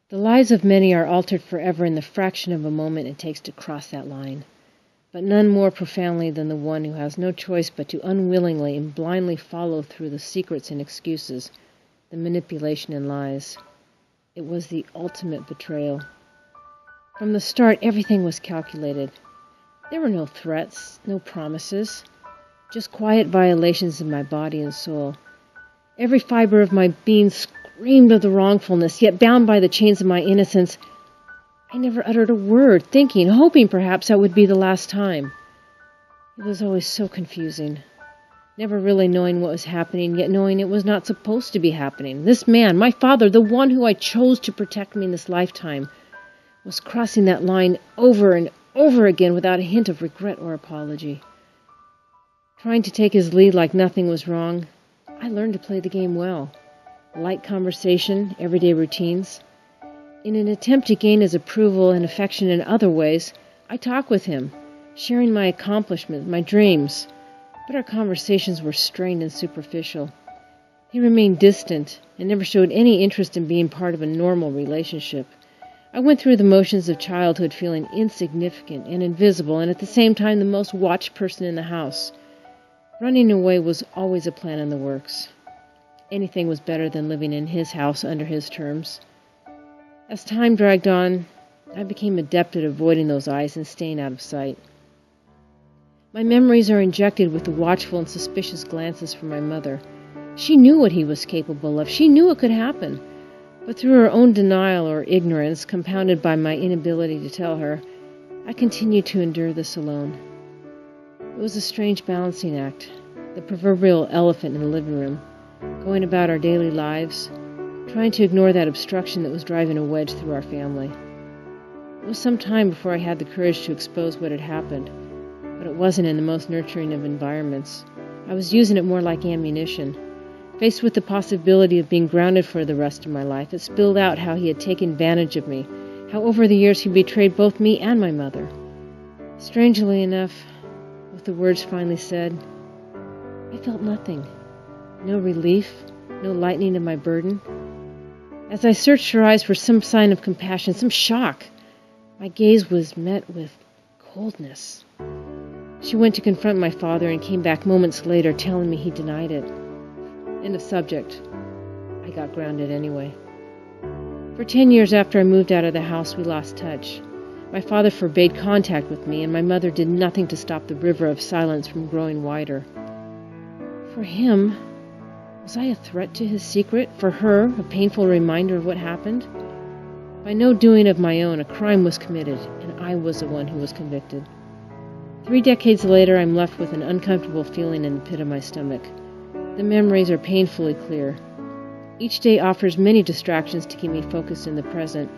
The lives of many are altered forever in the fraction of a moment it takes to cross that line, but none more profoundly than the one who has no choice but to unwillingly and blindly follow through the secrets and excuses, the manipulation and lies. It was the ultimate betrayal. From the start, everything was calculated. There were no threats, no promises, just quiet violations of my body and soul. Every fiber of my being screamed of the wrongfulness, yet bound by the chains of my innocence, I never uttered a word, thinking, hoping perhaps that would be the last time. It was always so confusing, never really knowing what was happening, yet knowing it was not supposed to be happening. This man, my father, the one who I chose to protect me in this lifetime, was crossing that line over and over again without a hint of regret or apology. Trying to take his lead like nothing was wrong, I learned to play the game well. Light conversation, everyday routines. In an attempt to gain his approval and affection in other ways, I talked with him, sharing my accomplishments, my dreams, but our conversations were strained and superficial. He remained distant and never showed any interest in being part of a normal relationship. I went through the motions of childhood feeling insignificant and invisible, and at the same time the most watched person in the house. Running away was always a plan in the works. Anything was better than living in his house under his terms. As time dragged on, I became adept at avoiding those eyes and staying out of sight. My memories are injected with the watchful and suspicious glances from my mother. She knew what he was capable of. She knew it could happen. But through her own denial or ignorance, compounded by my inability to tell her, I continued to endure this alone. It was a strange balancing act, the proverbial elephant in the living room, going about our daily lives, trying to ignore that obstruction that was driving a wedge through our family. It was some time before I had the courage to expose what had happened, but it wasn't in the most nurturing of environments. I was using it more like ammunition. Faced with the possibility of being grounded for the rest of my life, it spilled out how he had taken advantage of me, how over the years he betrayed both me and my mother. Strangely enough, with the words finally said, I felt nothing. No relief, no lightening of my burden. As I searched her eyes for some sign of compassion, some shock, my gaze was met with coldness. She went to confront my father and came back moments later telling me he denied it. End of subject. I got grounded anyway. For 10 years after I moved out of the house, we lost touch. My father forbade contact with me, and my mother did nothing to stop the river of silence from growing wider. For him, was I a threat to his secret? For her, a painful reminder of what happened? By no doing of my own, a crime was committed, and I was the one who was convicted. 3 decades later, I'm left with an uncomfortable feeling in the pit of my stomach. The memories are painfully clear. Each day offers many distractions to keep me focused in the present,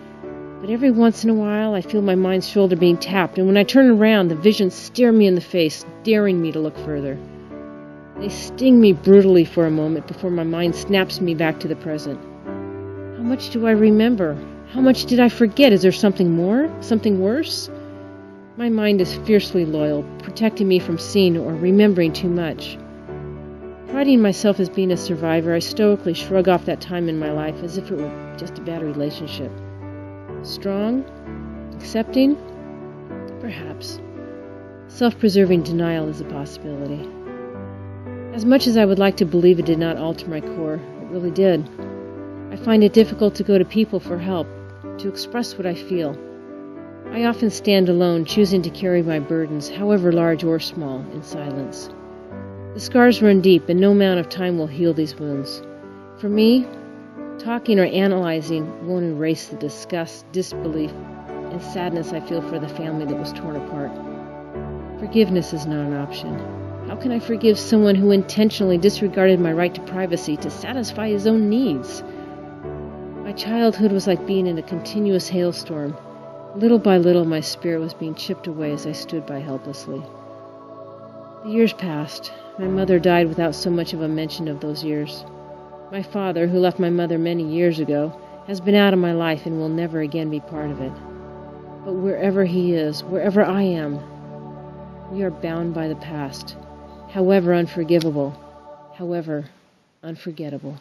but every once in a while I feel my mind's shoulder being tapped, and when I turn around, the visions stare me in the face, daring me to look further. They sting me brutally for a moment before my mind snaps me back to the present. How much do I remember? How much did I forget? Is there something more? Something worse? My mind is fiercely loyal, protecting me from seeing or remembering too much. Priding myself as being a survivor, I stoically shrug off that time in my life as if it were just a bad relationship. Strong? Accepting? Perhaps. Self-preserving denial is a possibility. As much as I would like to believe it did not alter my core, it really did. I find it difficult to go to people for help, to express what I feel. I often stand alone, choosing to carry my burdens, however large or small, in silence. The scars run deep, and no amount of time will heal these wounds. For me, talking or analyzing won't erase the disgust, disbelief, and sadness I feel for the family that was torn apart. Forgiveness is not an option. How can I forgive someone who intentionally disregarded my right to privacy to satisfy his own needs? My childhood was like being in a continuous hailstorm. Little by little, my spirit was being chipped away as I stood by helplessly. The years passed. My mother died without so much of a mention of those years. My father, who left my mother many years ago, has been out of my life and will never again be part of it. But wherever he is, wherever I am, we are bound by the past, however unforgivable, however unforgettable.